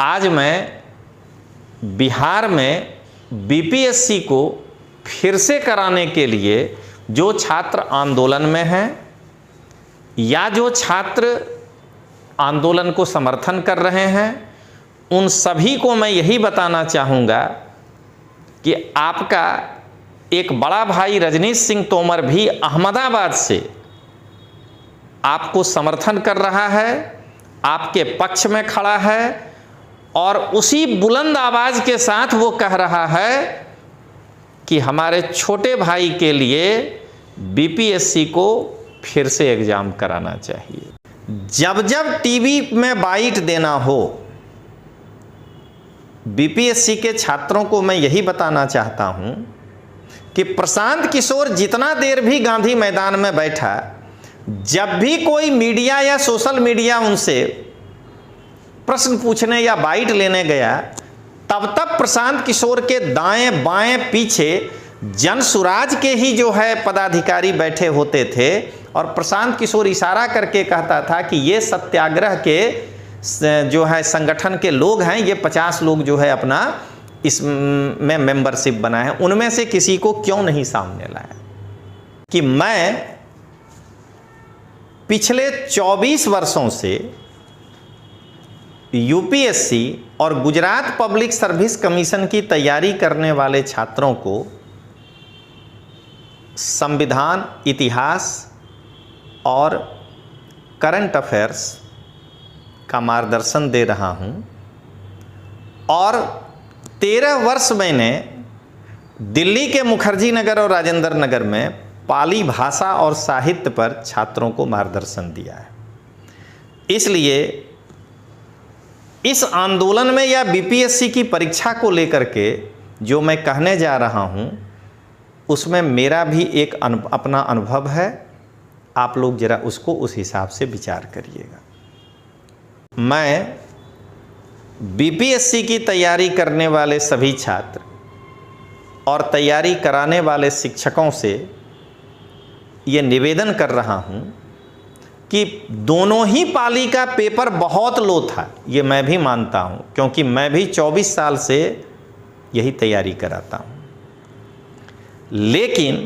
आज मैं बिहार में बीपीएससी को फिर से कराने के लिए जो छात्र आंदोलन में हैं या जो छात्र आंदोलन को समर्थन कर रहे हैं, उन सभी को मैं यही बताना चाहूँगा कि आपका एक बड़ा भाई रजनीश सिंह तोमर भी अहमदाबाद से आपको समर्थन कर रहा है, आपके पक्ष में खड़ा है और उसी बुलंद आवाज के साथ वो कह रहा है कि हमारे छोटे भाई के लिए बीपीएससी को फिर से एग्जाम कराना चाहिए। जब जब टीवी में बाइट देना हो, बीपीएससी के छात्रों को मैं यही बताना चाहता हूं कि प्रशांत किशोर जितना देर भी गांधी मैदान में बैठा, जब भी कोई मीडिया या सोशल मीडिया उनसे प्रश्न पूछने या बाइट लेने गया, तब तब प्रशांत किशोर के दाएं बाएं पीछे जनसुराज के ही जो है पदाधिकारी बैठे होते थे और प्रशांत किशोर इशारा करके कहता था कि ये सत्याग्रह के जो है संगठन के लोग हैं, ये 50 लोग जो है अपना इसमें मेंबरशिप बनाए हैं, उनमें से किसी को क्यों नहीं सामने लाया। कि मैं पिछले 24 वर्षों से यूपीएससी और गुजरात पब्लिक सर्विस कमीशन की तैयारी करने वाले छात्रों को संविधान, इतिहास और करंट अफेयर्स का मार्गदर्शन दे रहा हूं और 13 वर्ष मैंने दिल्ली के मुखर्जी नगर और राजेंद्र नगर में पाली भाषा और साहित्य पर छात्रों को मार्गदर्शन दिया है। इसलिए इस आंदोलन में या बीपीएससी की परीक्षा को लेकर के जो मैं कहने जा रहा हूं, उसमें मेरा भी एक अपना अनुभव है। आप लोग जरा उसको उस हिसाब से विचार करिएगा। मैं बीपीएससी की तैयारी करने वाले सभी छात्र और तैयारी कराने वाले शिक्षकों से ये निवेदन कर रहा हूं कि दोनों ही पाली का पेपर बहुत लो था, ये मैं भी मानता हूं, क्योंकि मैं भी 24 साल से यही तैयारी कराता हूं। लेकिन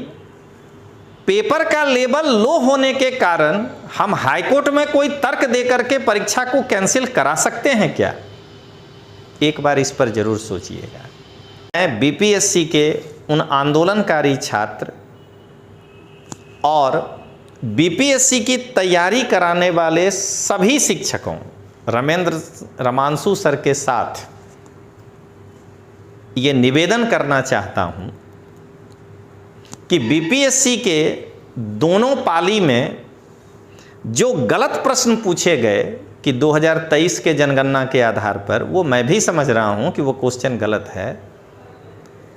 पेपर का लेवल लो होने के कारण हम हाईकोर्ट में कोई तर्क देकर के परीक्षा को कैंसिल करा सकते हैं क्या? एक बार इस पर जरूर सोचिएगा। मैं बीपीएससी के उन आंदोलनकारी छात्र और बीपीएससी की तैयारी कराने वाले सभी शिक्षकों, रमांशु सर के साथ ये निवेदन करना चाहता हूं कि बीपीएससी के दोनों पाली में जो गलत प्रश्न पूछे गए कि 2023 के जनगणना के आधार पर, वो मैं भी समझ रहा हूं कि वो क्वेश्चन गलत है,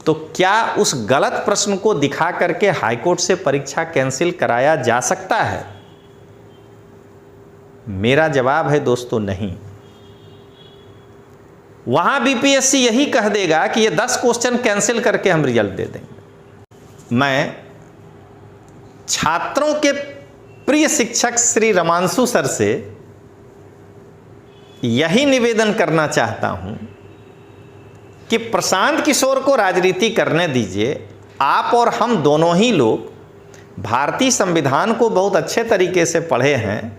तो क्या उस गलत प्रश्न को दिखा करके हाईकोर्ट से परीक्षा कैंसिल कराया जा सकता है? मेरा जवाब है दोस्तों, नहीं। वहां बीपीएससी यही कह देगा कि ये 10 क्वेश्चन कैंसिल करके हम रिजल्ट दे देंगे। मैं छात्रों के प्रिय शिक्षक श्री रमांशु सर से यही निवेदन करना चाहता हूं कि प्रशांत किशोर को राजनीति करने दीजिए। आप और हम दोनों ही लोग भारतीय संविधान को बहुत अच्छे तरीके से पढ़े हैं,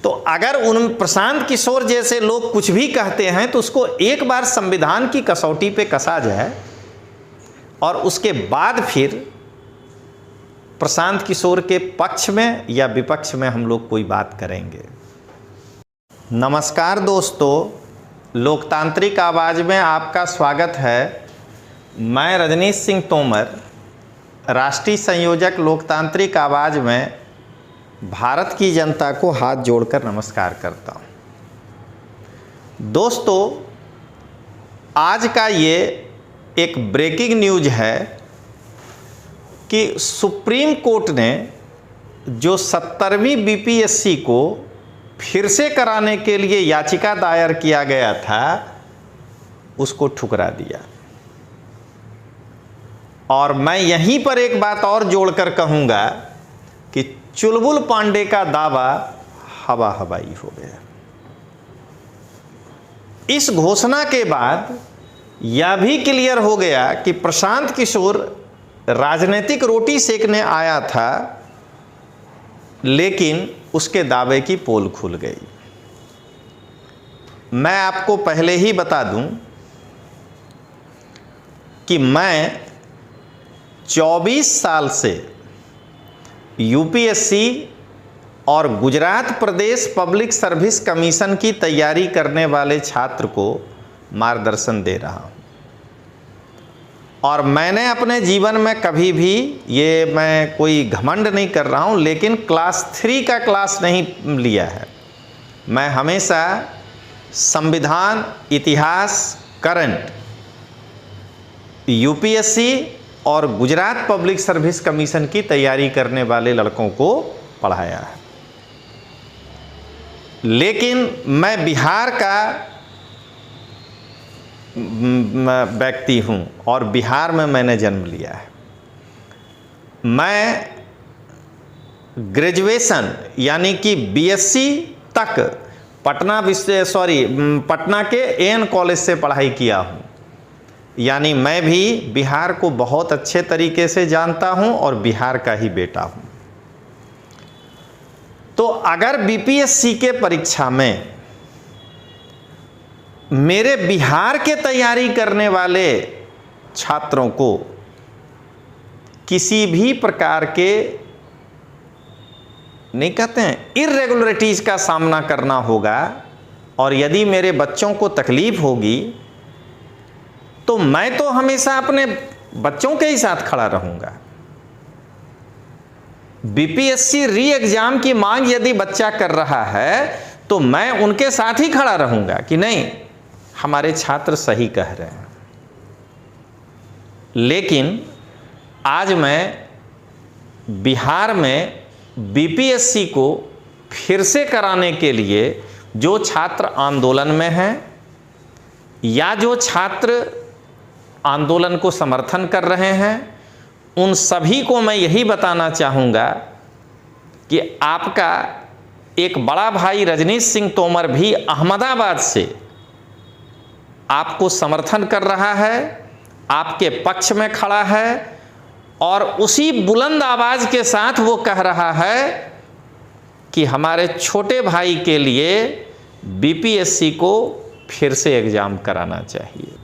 तो अगर उन प्रशांत किशोर जैसे लोग कुछ भी कहते हैं तो उसको एक बार संविधान की कसौटी पे कसा जाए और उसके बाद फिर प्रशांत किशोर के पक्ष में या विपक्ष में हम लोग कोई बात करेंगे। नमस्कार दोस्तों, लोकतांत्रिक आवाज़ में आपका स्वागत है। मैं रजनीश सिंह तोमर, राष्ट्रीय संयोजक लोकतांत्रिक आवाज़ में भारत की जनता को हाथ जोड़कर नमस्कार करता हूँ। दोस्तों, आज का ये एक ब्रेकिंग न्यूज़ है कि सुप्रीम कोर्ट ने जो 70वीं बीपीएससी को फिर से कराने के लिए याचिका दायर किया गया था, उसको ठुकरा दिया। और मैं यहीं पर एक बात और जोड़कर कहूँगा कि चुलबुल पांडे का दावा हवा हवाई हो गया। इस घोषणा के बाद यह भी क्लियर हो गया कि प्रशांत किशोर राजनीतिक रोटी सेकने आया था, लेकिन उसके दावे की पोल खुल गई। मैं आपको पहले ही बता दूं कि मैं 24 साल से यूपीएससी और गुजरात प्रदेश पब्लिक सर्विस कमीशन की तैयारी करने वाले छात्र को मार्गदर्शन दे रहा हूं। और मैंने अपने जीवन में कभी भी, ये मैं कोई घमंड नहीं कर रहा हूं, लेकिन क्लास 3 का क्लास नहीं लिया है। मैं हमेशा संविधान, इतिहास, करंट, यूपीएससी और गुजरात पब्लिक सर्विस कमीशन की तैयारी करने वाले लड़कों को पढ़ाया है। लेकिन मैं बिहार का व्यक्ति हूं और बिहार में मैंने जन्म लिया है। मैं ग्रेजुएशन यानी कि बीएससी तक पटना के एएन कॉलेज से पढ़ाई किया हूं। यानी मैं भी बिहार को बहुत अच्छे तरीके से जानता हूं और बिहार का ही बेटा हूं। तो अगर बीपीएससी के परीक्षा में मेरे बिहार के तैयारी करने वाले छात्रों को किसी भी प्रकार के, नहीं कहते हैं, इर्रेगुलरिटीज का सामना करना होगा और यदि मेरे बच्चों को तकलीफ होगी तो मैं तो हमेशा अपने बच्चों के ही साथ खड़ा रहूंगा। बीपीएससी री एग्जाम की मांग यदि बच्चा कर रहा है तो मैं उनके साथ ही खड़ा रहूंगा कि नहीं, हमारे छात्र सही कह रहे हैं। लेकिन आज मैं बिहार में बीपीएससी को फिर से कराने के लिए जो छात्र आंदोलन में हैं या जो छात्र आंदोलन को समर्थन कर रहे हैं, उन सभी को मैं यही बताना चाहूँगा कि आपका एक बड़ा भाई रजनीश सिंह तोमर भी अहमदाबाद से आपको समर्थन कर रहा है, आपके पक्ष में खड़ा है और उसी बुलंद आवाज के साथ वो कह रहा है कि हमारे छोटे भाई के लिए बीपीएससी को फिर से एग्जाम कराना चाहिए।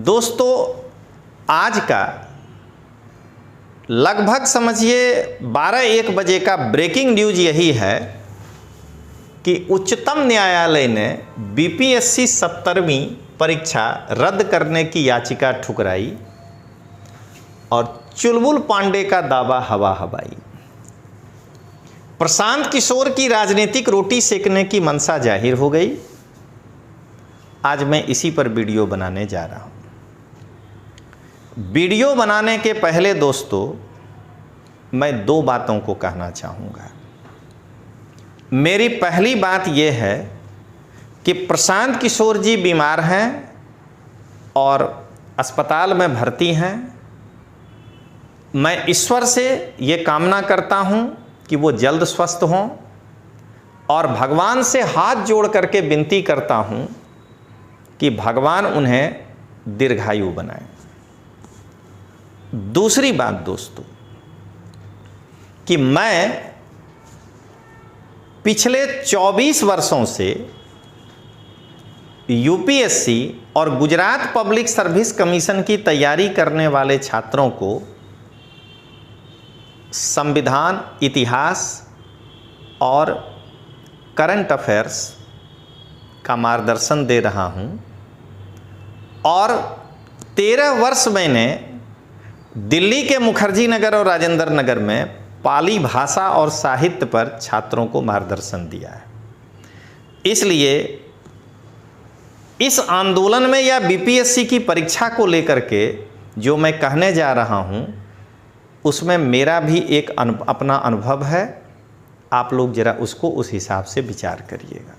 दोस्तों, आज का लगभग समझिए 12-1 बजे का ब्रेकिंग न्यूज यही है कि उच्चतम न्यायालय ने बीपीएससी 70वीं परीक्षा रद्द करने की याचिका ठुकराई और चुलबुल पांडे का दावा हवा हवाई। प्रशांत किशोर की राजनीतिक रोटी सेकने की मंशा जाहिर हो गई। आज मैं इसी पर वीडियो बनाने जा रहा हूं। वीडियो बनाने के पहले दोस्तों, मैं 2 बातों को कहना चाहूँगा। मेरी पहली बात यह है कि प्रशांत किशोर जी बीमार हैं और अस्पताल में भर्ती हैं। मैं ईश्वर से ये कामना करता हूँ कि वो जल्द स्वस्थ हों और भगवान से हाथ जोड़ करके विनती करता हूँ कि भगवान उन्हें दीर्घायु बनाए। दूसरी बात दोस्तों, कि मैं पिछले 24 वर्षों से यूपीएससी और गुजरात पब्लिक सर्विस कमीशन की तैयारी करने वाले छात्रों को संविधान, इतिहास और करंट अफेयर्स का मार्गदर्शन दे रहा हूं और 13 वर्ष मैंने दिल्ली के मुखर्जी नगर और राजेंद्र नगर में पाली भाषा और साहित्य पर छात्रों को मार्गदर्शन दिया है। इसलिए इस आंदोलन में या बीपीएससी की परीक्षा को लेकर के जो मैं कहने जा रहा हूं, उसमें मेरा भी एक अपना अनुभव है। आप लोग जरा उसको उस हिसाब से विचार करिएगा।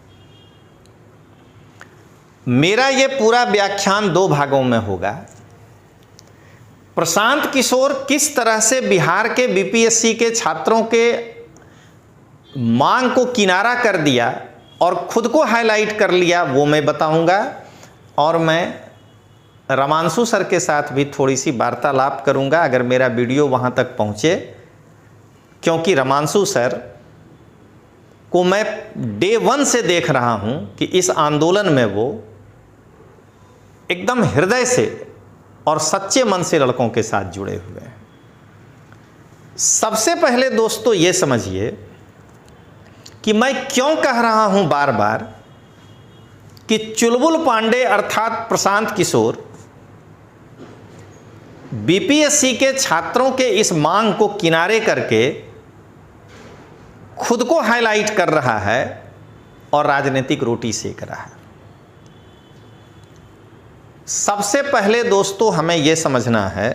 मेरा ये पूरा व्याख्यान 2 भागों में होगा। प्रशांत किशोर किस तरह से बिहार के बीपीएससी के छात्रों के मांग को किनारा कर दिया और खुद को हाईलाइट कर लिया वो मैं बताऊंगा, और मैं रमांशु सर के साथ भी थोड़ी सी वार्तालाप करूंगा अगर मेरा वीडियो वहां तक पहुंचे, क्योंकि रमांशु सर को मैं डे 1 से देख रहा हूं कि इस आंदोलन में वो एकदम हृदय से और सच्चे मन से लड़कों के साथ जुड़े हुए हैं। सबसे पहले दोस्तों ये समझिए कि मैं क्यों कह रहा हूं बार बार कि चुलबुल पांडे अर्थात प्रशांत किशोर बीपीएससी के छात्रों के इस मांग को किनारे करके खुद को हाईलाइट कर रहा है और राजनीतिक रोटी सेक रहा है। सबसे पहले दोस्तों हमें यह समझना है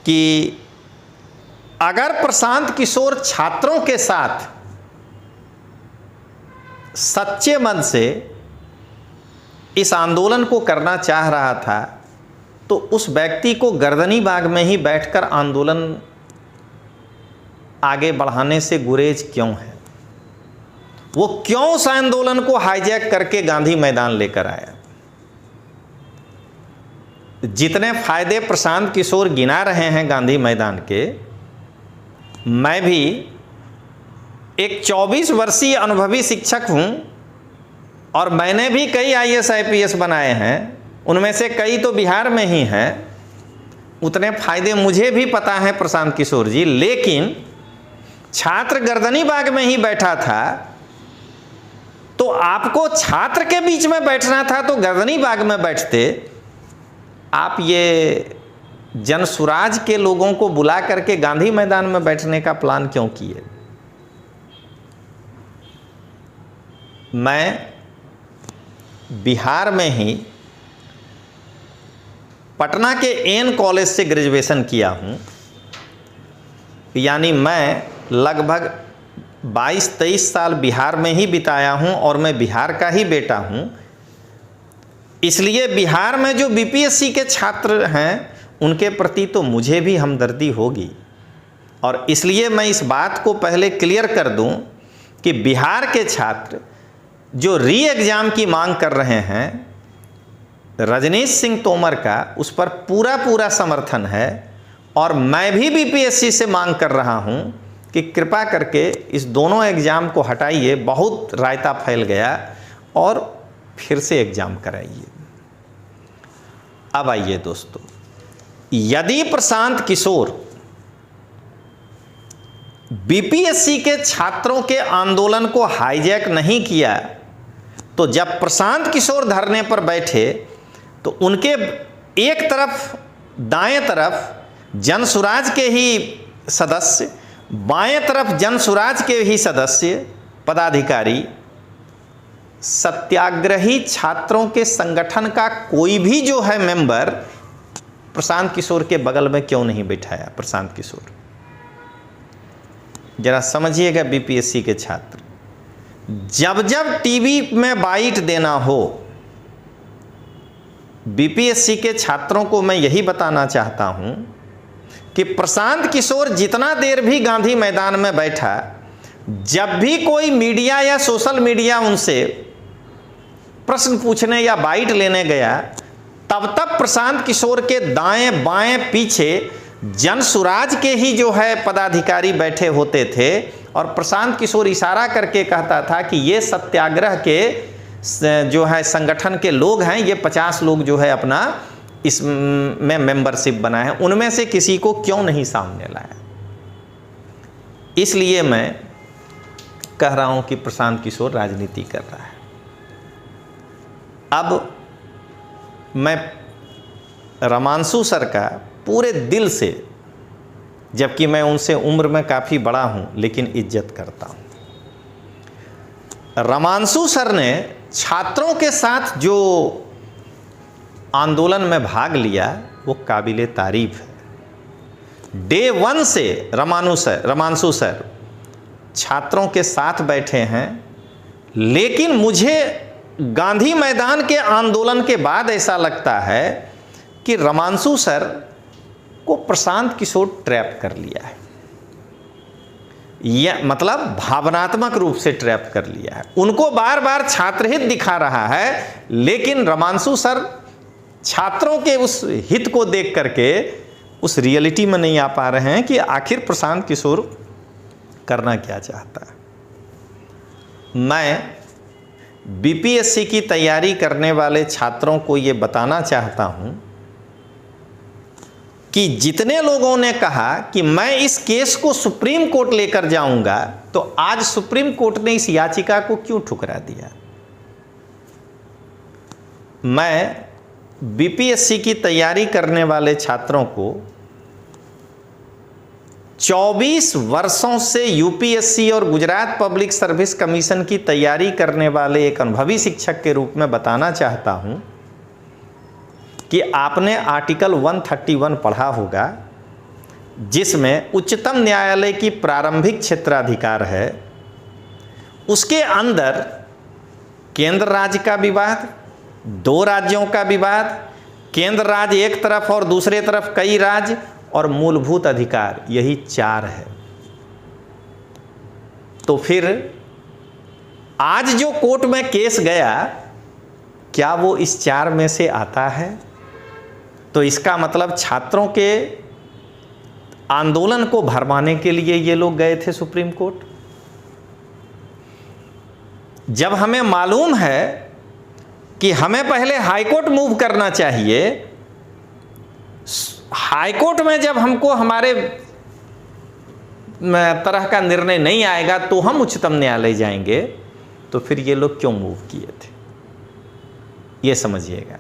कि अगर प्रशांत किशोर छात्रों के साथ सच्चे मन से इस आंदोलन को करना चाह रहा था तो उस व्यक्ति को गर्दनी बाग में ही बैठकर आंदोलन आगे बढ़ाने से गुरेज क्यों है? वो क्यों उस आंदोलन को हाईजैक करके गांधी मैदान लेकर आया? जितने फायदे प्रशांत किशोर गिना रहे हैं गांधी मैदान के, मैं भी एक 24 वर्षीय अनुभवी शिक्षक हूं और मैंने भी कई आईएएस आईपीएस बनाए हैं, उनमें से कई तो बिहार में ही हैं। उतने फायदे मुझे भी पता है प्रशांत किशोर जी, लेकिन छात्र गर्दनी बाग में ही बैठा था तो आपको छात्र के बीच में बैठना था तो गर्दनी बाग में बैठते। आप ये जनसुराज के लोगों को बुला करके गांधी मैदान में बैठने का प्लान क्यों किए? मैं बिहार में ही पटना के एन कॉलेज से ग्रेजुएशन किया हूं, यानी मैं लगभग 22-23 साल बिहार में ही बिताया हूं और मैं बिहार का ही बेटा हूं। इसलिए बिहार में जो बीपीएससी के छात्र हैं उनके प्रति तो मुझे भी हमदर्दी होगी, और इसलिए मैं इस बात को पहले क्लियर कर दूं कि बिहार के छात्र जो री एग्ज़ाम की मांग कर रहे हैं, रजनीश सिंह तोमर का उस पर पूरा समर्थन है, और मैं भी बीपीएससी से मांग कर रहा हूं कि कृपा करके इस दोनों एग्ज़ाम को हटाइए, बहुत रायता फैल गया, और फिर से एग्ज़ाम कराइए। अब आइए दोस्तों, यदि प्रशांत किशोर बीपीएससी के छात्रों के आंदोलन को हाईजैक नहीं किया तो जब प्रशांत किशोर धरने पर बैठे तो उनके एक तरफ दाएं तरफ जनसुराज के ही सदस्य, बाएं तरफ जनसुराज के ही सदस्य पदाधिकारी, सत्याग्रही छात्रों के संगठन का कोई भी जो है मेंबर प्रशांत किशोर के बगल में क्यों नहीं बैठाया? प्रशांत किशोर, जरा समझिएगा बीपीएससी के छात्र, जब जब टीवी में बाइट देना हो, बीपीएससी के छात्रों को मैं यही बताना चाहता हूं कि प्रशांत किशोर जितना देर भी गांधी मैदान में बैठा, जब भी कोई मीडिया या सोशल मीडिया उनसे प्रश्न पूछने या बाइट लेने गया, तब तक प्रशांत किशोर के दाएं बाएं पीछे जनसुराज के ही जो है पदाधिकारी बैठे होते थे, और प्रशांत किशोर इशारा करके कहता था कि ये सत्याग्रह के जो है संगठन के लोग हैं, ये 50 लोग जो है अपना इसमें मेंबरशिप बनाए हैं, उनमें से किसी को क्यों नहीं सामने लाया? इसलिए मैं कह रहा हूं कि प्रशांत किशोर राजनीति कर रहा है। अब मैं रमांशु सर का पूरे दिल से, जबकि मैं उनसे उम्र में काफ़ी बड़ा हूं, लेकिन इज्जत करता हूं। रमांशु सर ने छात्रों के साथ जो आंदोलन में भाग लिया वो काबिले तारीफ है। डे 1 से रमांशु सर छात्रों के साथ बैठे हैं, लेकिन मुझे गांधी मैदान के आंदोलन के बाद ऐसा लगता है कि रमांशु सर को प्रशांत किशोर ट्रैप कर लिया है। या मतलब भावनात्मक रूप से ट्रैप कर लिया है। उनको बार बार छात्रहित दिखा रहा है, लेकिन रमांशु सर छात्रों के उस हित को देख करके उस रियलिटी में नहीं आ पा रहे हैं कि आखिर प्रशांत किशोर करना क्या चाहता है। मैं बीपीएससी की तैयारी करने वाले छात्रों को ये बताना चाहता हूँ कि जितने लोगों ने कहा कि मैं इस केस को सुप्रीम कोर्ट लेकर जाऊंगा, तो आज सुप्रीम कोर्ट ने इस याचिका को क्यों ठुकरा दिया। मैं बीपीएससी की तैयारी करने वाले छात्रों को 24 वर्षों से यूपीएससी और गुजरात पब्लिक सर्विस कमीशन की तैयारी करने वाले एक अनुभवी शिक्षक के रूप में बताना चाहता हूं कि आपने आर्टिकल 131 पढ़ा होगा, जिसमें उच्चतम न्यायालय की प्रारंभिक क्षेत्राधिकार है। उसके अंदर केंद्र राज्य का विवाद, दो राज्यों का विवाद, केंद्र राज्य एक तरफ और दूसरे तरफ कई राज्य, और मूलभूत अधिकार, यही 4 है। तो फिर आज जो कोर्ट में केस गया, क्या वो इस 4 में से आता है? तो इसका मतलब छात्रों के आंदोलन को भरमाने के लिए ये लोग गए थे सुप्रीम कोर्ट। जब हमें मालूम है कि हमें पहले हाईकोर्ट मूव करना चाहिए, हाईकोर्ट में जब हमको हमारे तरह का निर्णय नहीं आएगा तो हम उच्चतम न्यायालय जाएंगे, तो फिर ये लोग क्यों मूव किए थे, ये समझिएगा।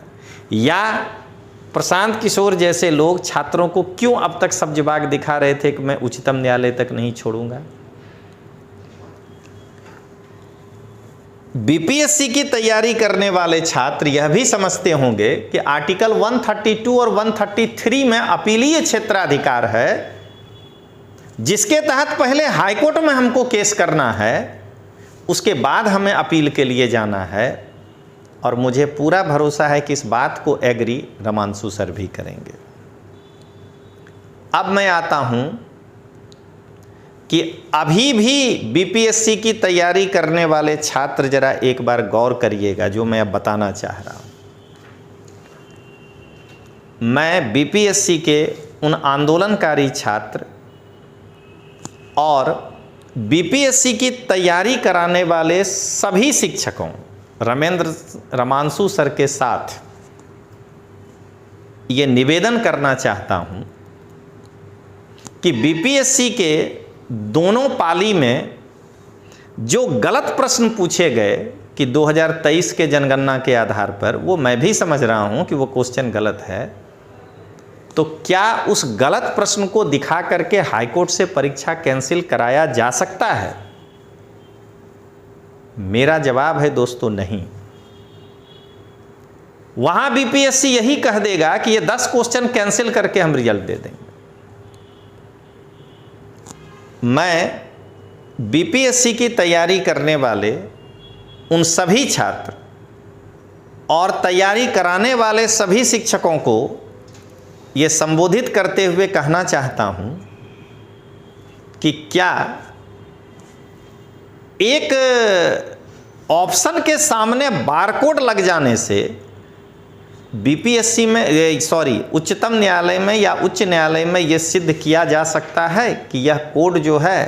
या प्रशांत किशोर जैसे लोग छात्रों को क्यों अब तक सब्जबाग दिखा रहे थे कि मैं उच्चतम न्यायालय तक नहीं छोड़ूंगा। बीपीएससी की तैयारी करने वाले छात्र यह भी समझते होंगे कि आर्टिकल 132 और 133 में अपीलीय क्षेत्राधिकार है, जिसके तहत पहले हाईकोर्ट में हमको केस करना है, उसके बाद हमें अपील के लिए जाना है। और मुझे पूरा भरोसा है कि इस बात को एग्री रमांशु सर भी करेंगे। अब मैं आता हूं कि अभी भी बीपीएससी की तैयारी करने वाले छात्र जरा एक बार गौर करिएगा जो मैं अब बताना चाह रहा हूं। मैं बीपीएससी के उन आंदोलनकारी छात्र और बीपीएससी की तैयारी कराने वाले सभी शिक्षकों रमांशु सर के साथ ये निवेदन करना चाहता हूं कि बीपीएससी के दोनों पाली में जो गलत प्रश्न पूछे गए कि 2023 के जनगणना के आधार पर, वो मैं भी समझ रहा हूं कि वो क्वेश्चन गलत है, तो क्या उस गलत प्रश्न को दिखा करके हाईकोर्ट से परीक्षा कैंसिल कराया जा सकता है? मेरा जवाब है दोस्तों, नहीं। वहां बीपीएससी यही कह देगा कि ये 10 क्वेश्चन कैंसिल करके हम रिजल्ट दे देंगे। मैं बीपीएससी की तैयारी करने वाले उन सभी छात्र और तैयारी कराने वाले सभी शिक्षकों को ये संबोधित करते हुए कहना चाहता हूं कि क्या एक ऑप्शन के सामने बारकोड लग जाने से बीपीएससी में उच्चतम न्यायालय में या उच्च न्यायालय में यह सिद्ध किया जा सकता है कि यह कोड जो है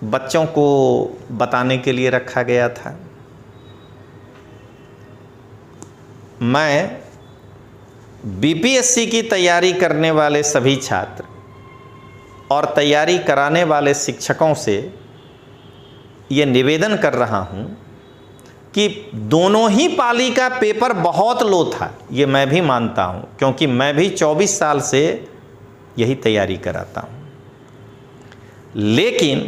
बच्चों को बताने के लिए रखा गया था? मैं बीपीएससी की तैयारी करने वाले सभी छात्र और तैयारी कराने वाले शिक्षकों से ये निवेदन कर रहा हूं कि दोनों ही पाली का पेपर बहुत लो था, ये मैं भी मानता हूं, क्योंकि मैं भी 24 साल से यही तैयारी कराता हूं। लेकिन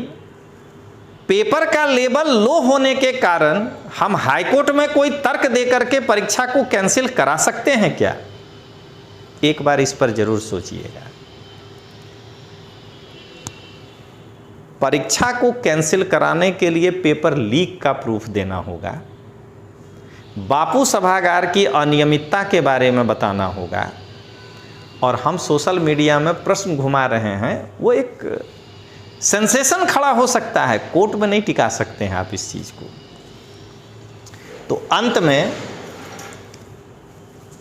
पेपर का लेवल लो होने के कारण हम हाईकोर्ट में कोई तर्क देकर के परीक्षा को कैंसिल करा सकते हैं क्या? एक बार इस पर जरूर सोचिएगा। परीक्षा को कैंसिल कराने के लिए पेपर लीक का प्रूफ देना होगा, बापू सभागार की अनियमितता के बारे में बताना होगा, और हम सोशल मीडिया में प्रश्न घुमा रहे हैं वो एक सेंसेशन खड़ा हो सकता है, कोर्ट में नहीं टिका सकते हैं आप इस चीज़ को। तो अंत में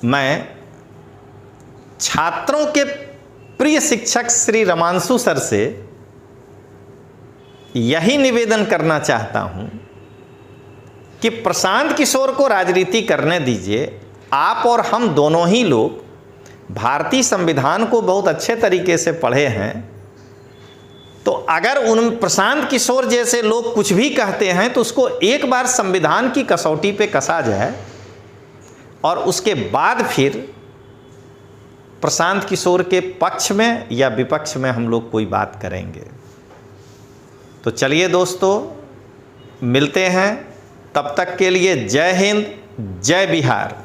मैं छात्रों के प्रिय शिक्षक श्री रमांशु सर से यही निवेदन करना चाहता हूं कि प्रशांत किशोर को राजनीति करने दीजिए। आप और हम दोनों ही लोग भारतीय संविधान को बहुत अच्छे तरीके से पढ़े हैं, तो अगर उन प्रशांत किशोर जैसे लोग कुछ भी कहते हैं तो उसको एक बार संविधान की कसौटी पे कसा जाए और उसके बाद फिर प्रशांत किशोर के पक्ष में या विपक्ष में हम लोग कोई बात करेंगे। तो चलिए दोस्तों, मिलते हैं, तब तक के लिए जय हिंद, जय बिहार।